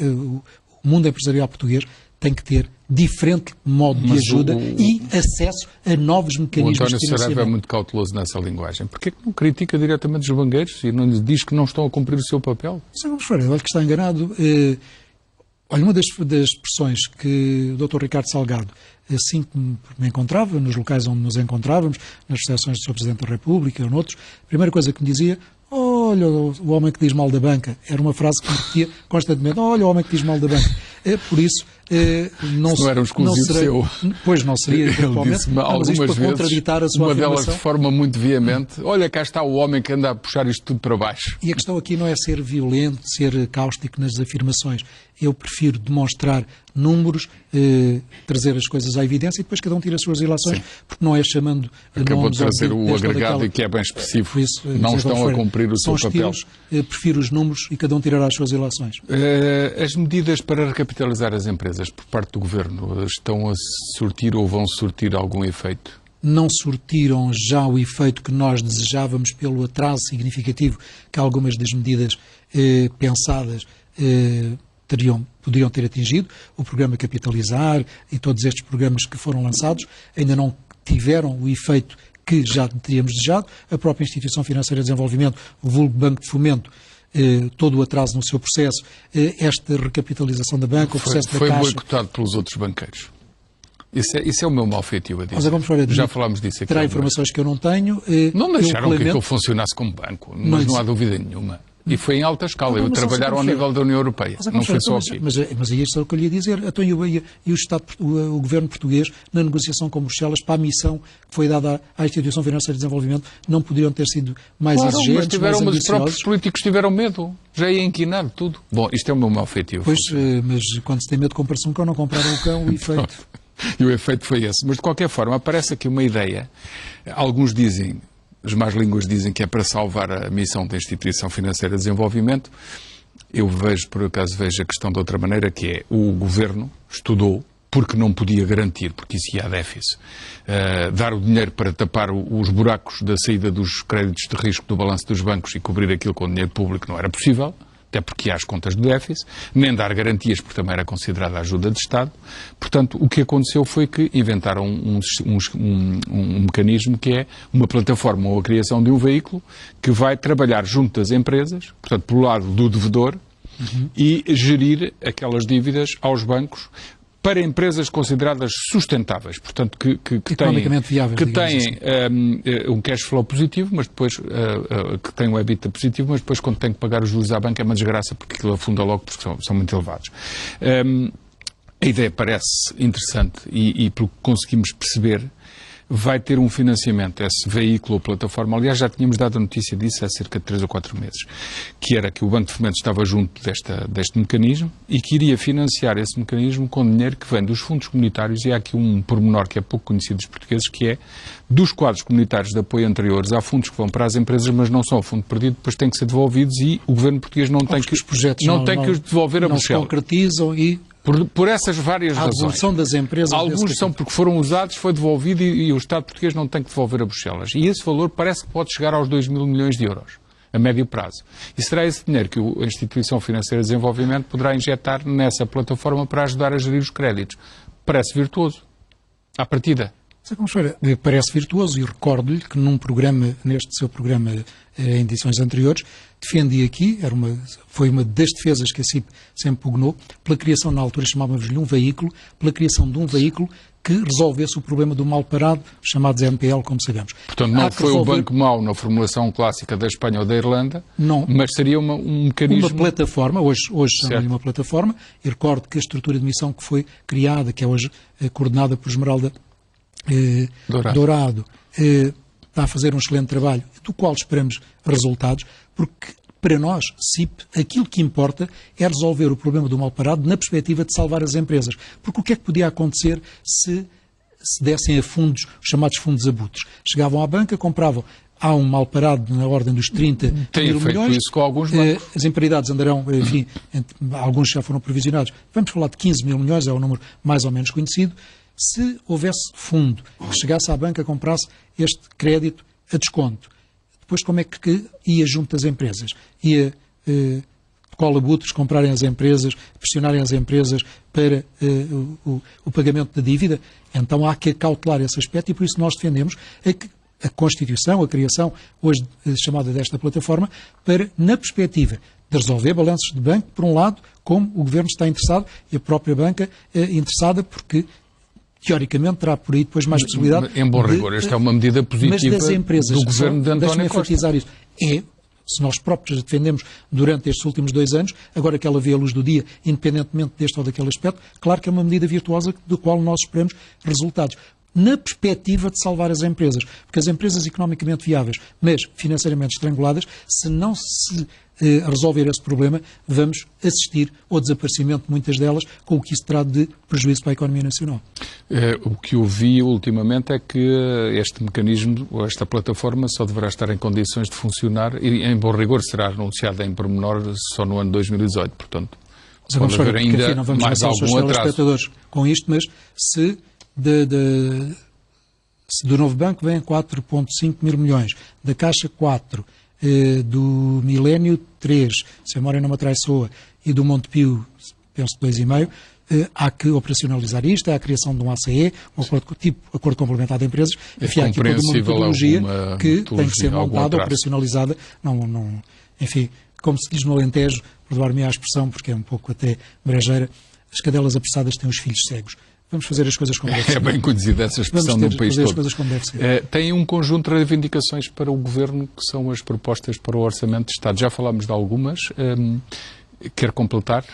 o mundo empresarial português, tem que ter diferente modo de ajuda e acesso a novos mecanismos de financiamento. O António Saraiva é muito cauteloso nessa linguagem. Porquê é que não critica diretamente os banqueiros e não lhes diz que não estão a cumprir o seu papel? Vamos ver, olha que está enganado. Olha, uma das expressões que o Dr. Ricardo Salgado, assim que me encontrava, nos locais onde nos encontrávamos, nas recepções do Sr. Presidente da República ou noutros, a primeira coisa que me dizia: olha, o homem que diz mal da banca. Era uma frase que me repetia constantemente: olha, o homem que diz mal da banca. Por isso, não era um exclusivo seu. Pois não seria, ele disse-me algumas vezes, contraditar a sua uma afirmação. Delas de forma muito veemente: olha, cá está o homem que anda a puxar isto tudo para baixo. E a questão aqui não é ser violento, ser cáustico nas afirmações. Eu prefiro demonstrar números, trazer as coisas à evidência e depois cada um tira as suas ilações, sim, porque não é chamando... Acabou de trazer o agregado e que é bem específico. Isso, não estão a cumprir o seu papel. Prefiro os números e cada um tirará as suas ilações. As medidas para recapitalizar as empresas por parte do Governo estão a surtir ou vão surtir algum efeito? Não surtiram já o efeito que nós desejávamos pelo atraso significativo que algumas das medidas pensadas poderiam ter atingido. O programa Capitalizar e todos estes programas que foram lançados ainda não tiveram o efeito que já teríamos desejado. A própria Instituição Financeira de Desenvolvimento, o vulgo Banco de Fomento, todo o atraso no seu processo, esta recapitalização da banca, o processo da Caixa... Foi boicotado pelos outros banqueiros. Isso é o meu mal feitio a dizer. Já falámos disso aqui. Terá informações que eu não tenho. Não deixaram que aquilo funcionasse como banco, mas não há dúvida nenhuma. E foi em alta escala. Trabalharam ao nível da União Europeia. Não foi só aqui. Mas é isso que eu lhe ia dizer. Então, o Governo português, na negociação com Bruxelas, para a missão que foi dada à Instituição Financeira de Desenvolvimento, não poderiam ter sido mais exigentes, mas os próprios políticos tiveram medo. Já ia inquinar tudo. Bom, isto é o meu mal feitio. Pois, mas quando se tem medo, compra-se um cão, não compraram o cão, o efeito... E o efeito foi esse. Mas, de qualquer forma, aparece aqui uma ideia. Alguns dizem... As más línguas dizem que é para salvar a missão da Instituição Financeira de Desenvolvimento. Eu por acaso vejo a questão de outra maneira, que é o Governo estudou, porque não podia garantir, porque isso ia a déficit, dar o dinheiro para tapar os buracos da saída dos créditos de risco do balanço dos bancos e cobrir aquilo com dinheiro público não era possível, até porque há as contas do déficit, nem dar garantias, porque também era considerada ajuda de Estado. Portanto, o que aconteceu foi que inventaram um mecanismo que é uma plataforma ou a criação de um veículo que vai trabalhar junto das empresas, portanto, pelo lado do devedor, e gerir aquelas dívidas aos bancos para empresas consideradas sustentáveis, portanto, que têm um cash flow positivo, mas depois que têm um EBITDA positivo, mas depois quando têm que pagar os juros à banca é uma desgraça, porque aquilo afunda logo, porque são muito elevados. A ideia parece interessante e pelo que conseguimos perceber, vai ter um financiamento, esse veículo ou plataforma. Aliás, já tínhamos dado a notícia disso há cerca de 3 ou 4 meses, que era que o Banco de Fomento estava junto deste mecanismo e que iria financiar esse mecanismo com dinheiro que vem dos fundos comunitários, e há aqui um pormenor que é pouco conhecido dos portugueses, que é dos quadros comunitários de apoio anteriores. Há fundos que vão para as empresas, mas não são o fundo perdido, depois têm que ser devolvidos e o Governo português não tem que os devolver a Bruxelas. Não se concretizam e... Por essas várias razões. A devolução das empresas... Alguns são porque foram usados, foi devolvido e o Estado português não tem que devolver a Bruxelas. E esse valor parece que pode chegar aos 2.000 milhões de euros, a médio prazo. E será esse dinheiro que a Instituição Financeira de Desenvolvimento poderá injetar nessa plataforma para ajudar a gerir os créditos. Parece virtuoso, à partida. Parece virtuoso e recordo-lhe que neste seu programa em edições anteriores, defendi aqui, foi uma das defesas que a CIP sempre pugnou, pela criação, na altura chamávamos-lhe um veículo, pela criação de um veículo que resolvesse o problema do mal parado, chamados NPL, como sabemos. Portanto, não foi o banco mau na formulação clássica da Espanha ou da Irlanda, não, mas seria um mecanismo... Uma plataforma, hoje chama-lhe uma plataforma, e recordo que a estrutura de missão que foi criada, que é hoje coordenada por Esmeralda Dourado, está a fazer um excelente trabalho, do qual esperamos resultados, porque para nós, CIP, aquilo que importa é resolver o problema do mal parado na perspectiva de salvar as empresas. Porque o que é que podia acontecer se dessem a fundos, os chamados fundos abutres? Chegavam à banca, compravam, há um mal parado na ordem dos 30 mil milhões. Tem feito isso com alguns bancos. As imperidades andarão, enfim, alguns já foram provisionados. Vamos falar de 15 mil milhões, é o número mais ou menos conhecido. Se houvesse fundo que chegasse à banca, comprasse este crédito a desconto, depois como é que ia junto das empresas? Ia colabutos comprarem as empresas, pressionarem as empresas para o pagamento da dívida? Então há que acautelar esse aspecto e por isso nós defendemos a constituição, a criação, hoje chamada desta plataforma, para, na perspectiva de resolver balanços de banco, por um lado, como o Governo está interessado e a própria banca interessada, porque teoricamente terá por aí depois mais possibilidade... Em bom rigor, esta é uma medida positiva das empresas, do Governo de António Costa. Enfatizar isso. Se nós próprios a defendemos durante estes últimos 2 anos, agora que ela vê a luz do dia, independentemente deste ou daquele aspecto, claro que é uma medida virtuosa do qual nós esperamos resultados. Na perspectiva de salvar as empresas, porque as empresas economicamente viáveis, mas financeiramente estranguladas, se não se resolver esse problema, vamos assistir ao desaparecimento de muitas delas, com o que isso terá de prejuízo para a economia nacional. O que eu vi ultimamente é que este mecanismo, ou esta plataforma, só deverá estar em condições de funcionar e, em bom rigor, será anunciada em pormenor só no ano 2018, portanto, pode haver ainda não vamos mais algum atraso. Com isto, mas se do novo banco vêm 4,5 mil milhões, da Caixa 4, do Milénio 3, se a memória não me atraiçoa, e do Montepio, penso 2,5, há que operacionalizar isto, há a criação de um ACE, um acordo complementar de empresas, enfim, há aqui toda uma metodologia que tem que ser montada, operacionalizada, enfim, como se diz no Alentejo, perdoar-me a expressão, porque é um pouco até brejeira, as cadelas apressadas têm os filhos cegos. Vamos fazer as coisas como deve ser. É bem conhecida essa expressão no país todo. As coisas como deve ser. Tem um conjunto de reivindicações para o Governo, que são as propostas para o Orçamento de Estado. Já falámos de algumas. Quer completar?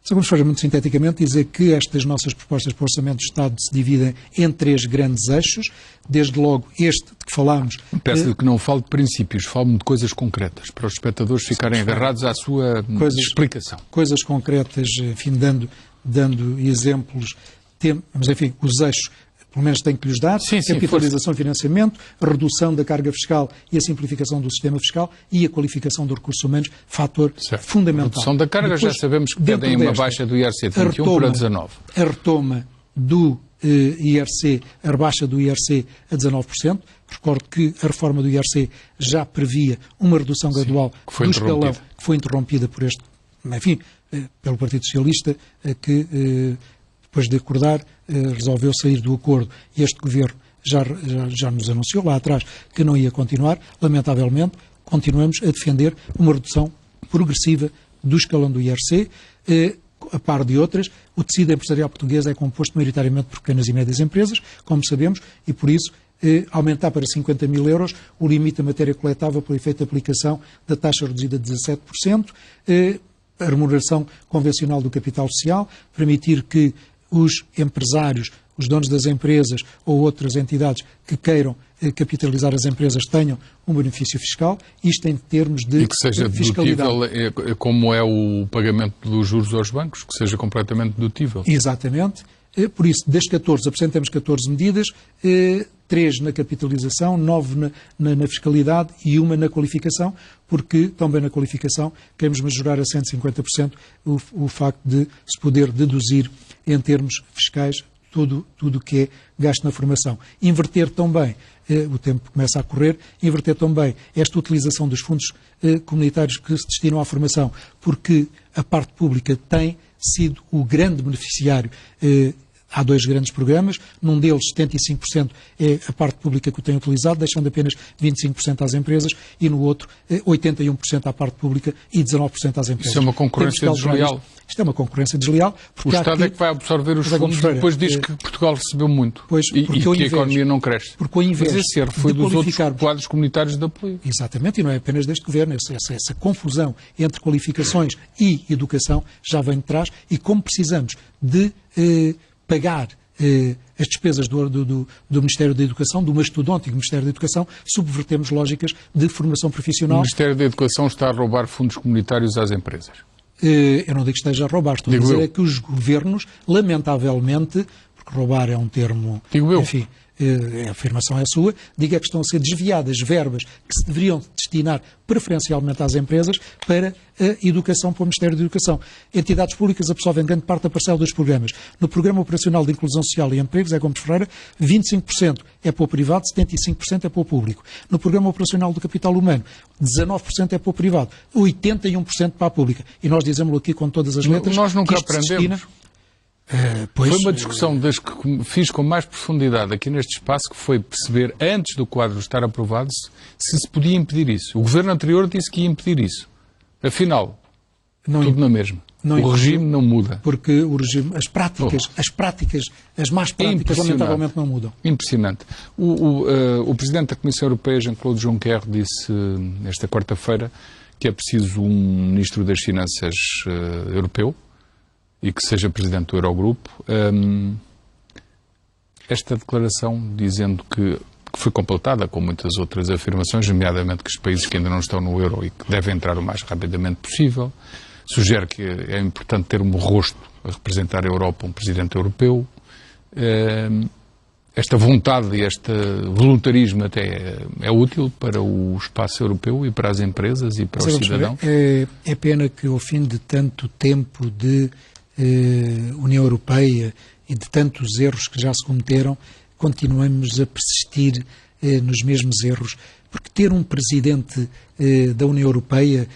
Só vamos fazer muito sinteticamente dizer que estas nossas propostas para o Orçamento de Estado se dividem em 3 grandes eixos. Desde logo este de que falámos. Peço-lhe que não fale de princípios, fale-me de coisas concretas, para os espectadores ficarem agarrados à sua explicação. Coisas concretas, enfim, dando exemplos. Mas, enfim, os eixos, pelo menos tenho que lhes dar, capitalização e financiamento, a redução da carga fiscal e a simplificação do sistema fiscal e a qualificação dos recursos humanos, fator fundamental. A redução da carga, depois, já sabemos que pedem uma baixa do IRC de 21 para 19. A retoma do IRC, a rebaixa do IRC a 19%. Recordo que a reforma do IRC já previa uma redução gradual do escalão, que foi interrompida por pelo Partido Socialista, que... depois de acordar, resolveu sair do acordo. E este Governo já nos anunciou lá atrás que não ia continuar. Lamentavelmente, continuamos a defender uma redução progressiva do escalão do IRC, a par de outras. O tecido empresarial português é composto maioritariamente por pequenas e médias empresas, como sabemos, e por isso aumentar para 50 mil euros o limite da matéria coletável pelo efeito de aplicação da taxa reduzida de 17%, a remuneração convencional do capital social, permitir que os empresários, os donos das empresas ou outras entidades que queiram capitalizar as empresas tenham um benefício fiscal, isto em termos de fiscalidade. E que seja dedutível, como é o pagamento dos juros aos bancos, que seja completamente dedutível. Exatamente. Por isso, das 14, apresentamos 14 medidas, 3 na capitalização, 9 na fiscalidade e 1 na qualificação, porque também na qualificação queremos majorar a 150% o facto de se poder deduzir em termos fiscais tudo o que é gasto na formação. Inverter também, o tempo começa a correr, inverter também esta utilização dos fundos comunitários que se destinam à formação, porque a parte pública tem sido o grande beneficiário há dois grandes programas, num deles 75% é a parte pública que o tem utilizado, deixando apenas 25% às empresas, e no outro 81% à parte pública e 19% às empresas. Isso é uma concorrência desleal. Isto é uma concorrência desleal. O Estado é que vai absorver os fundos e depois diz que Portugal recebeu muito e que a economia não cresce. Porque ao invés Mas esse erro foi dos outros quadros comunitários de apoio. Exatamente, e não é apenas deste Governo. Essa confusão entre qualificações e educação já vem de trás, e como precisamos de pagar as despesas do Ministério da Educação, do mastodôntico Ministério da Educação, subvertemos lógicas de formação profissional. O Ministério da Educação está a roubar fundos comunitários às empresas. Eu não digo que esteja a roubar, estou a dizer é que os governos, lamentavelmente, porque roubar é um termo, enfim, a afirmação é sua, digo é que estão a ser desviadas verbas que se deveriam destinar preferencialmente às empresas para a educação, para o Ministério da Educação. Entidades públicas absorvem grande parte da parcela dos programas. No Programa Operacional de Inclusão Social e Empregos, é Gomes Ferreira, 25% é para o privado, 75% é para o público. No Programa Operacional do Capital Humano, 19% é para o privado, 81% para a pública. E nós dizemos aqui com todas as letras... Nós nunca aprendemos. Foi uma discussão das que fiz com mais profundidade aqui neste espaço, que foi perceber, antes do quadro estar aprovado, se podia impedir isso. O governo anterior disse que ia impedir isso. Afinal, tudo na mesma. O regime não muda. Porque o regime, as más práticas, lamentavelmente não mudam. Impressionante. O Presidente da Comissão Europeia, Jean-Claude Juncker, disse esta quarta-feira que é preciso um Ministro das Finanças europeu e que seja Presidente do Eurogrupo. Esta declaração, dizendo que foi completada com muitas outras afirmações, nomeadamente que os países que ainda não estão no euro e que devem entrar o mais rapidamente possível, sugere que é importante ter um rosto a representar a Europa, um Presidente europeu. Esta vontade e este voluntarismo até é útil para o espaço europeu e para as empresas e para os cidadãos. É pena que ao fim de tanto tempo de União Europeia e de tantos erros que já se cometeram, continuamos a persistir nos mesmos erros, porque ter um Presidente da União Europeia,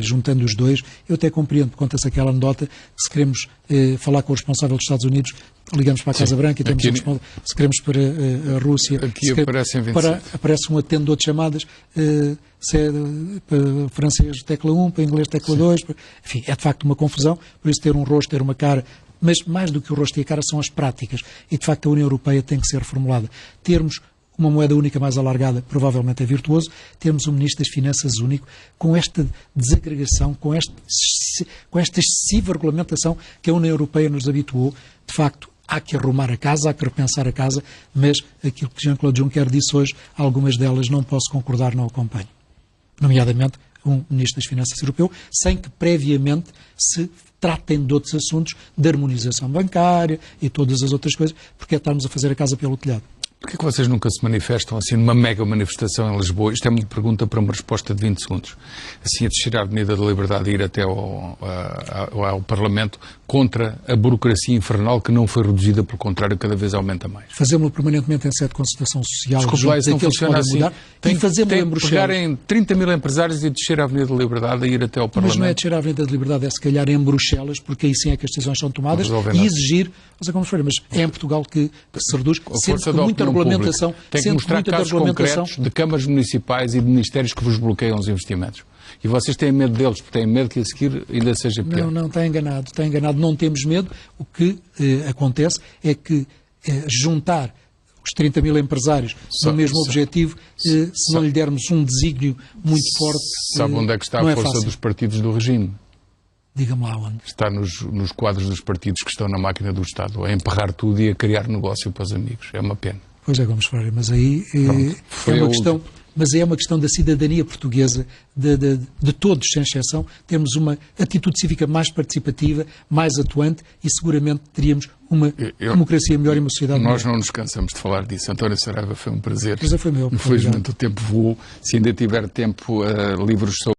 juntando os dois, eu até compreendo, conta-se aquela anedota, que se queremos falar com o responsável dos Estados Unidos, ligamos para a Casa Branca e temos se queremos para a Rússia, aparece um atendedor de chamadas, se é para francês tecla 1, para inglês tecla 2, enfim, é de facto uma confusão, por isso ter um rosto, ter uma cara, mas mais do que o rosto e a cara são as práticas, e de facto a União Europeia tem que ser reformulada. Termos uma moeda única mais alargada provavelmente é virtuoso, termos um Ministro das Finanças único, com esta desagregação, com esta excessiva regulamentação que a União Europeia nos habituou, de facto, há que arrumar a casa, há que repensar a casa, mas aquilo que Jean-Claude Juncker disse hoje, algumas delas não posso concordar, não acompanho. Nomeadamente, um Ministro das Finanças europeu, sem que previamente se tratem de outros assuntos, de harmonização bancária e todas as outras coisas, porque é estarmos a fazer a casa pelo telhado. Porquê que vocês nunca se manifestam assim numa mega manifestação em Lisboa? Isto é uma pergunta para uma resposta de 20 segundos. Assim, a descer a Avenida da Liberdade e ir até ao Parlamento contra a burocracia infernal que não foi reduzida, pelo contrário, cada vez aumenta mais. Fazemos-lo permanentemente em sede de consultação social. Desculpe lá, isso não funciona assim. Tem que pegarem 30 mil empresários e descer a Avenida da Liberdade e ir até ao Parlamento. Mas não é descer a Avenida da Liberdade, é se calhar em Bruxelas, porque aí sim é que as decisões são tomadas, e exigir, mas é em Portugal que se reduz, sendo que muita regulamentação, tem que mostrar casos concretos de câmaras municipais e de ministérios que vos bloqueiam os investimentos. E vocês têm medo deles, porque têm medo que a seguir ainda seja pior. Não, está enganado, não temos medo. O que acontece é que juntar os 30 mil empresários no mesmo objetivo, se não lhe dermos um desígnio muito forte, sabe onde é que está a força dos partidos do regime? Diga-me lá onde. Está nos quadros dos partidos que estão na máquina do Estado, a emperrar tudo e a criar negócio para os amigos. É uma pena. Pois é, Gomes Ferreira, mas aí é uma questão da cidadania portuguesa, de todos, sem exceção, termos uma atitude cívica mais participativa, mais atuante e seguramente teríamos uma democracia melhor e uma sociedade melhor. Nós não nos cansamos de falar disso. António Saraiva, foi um prazer. Pois foi meu. Infelizmente o tempo voou. Se ainda tiver tempo, livros sobre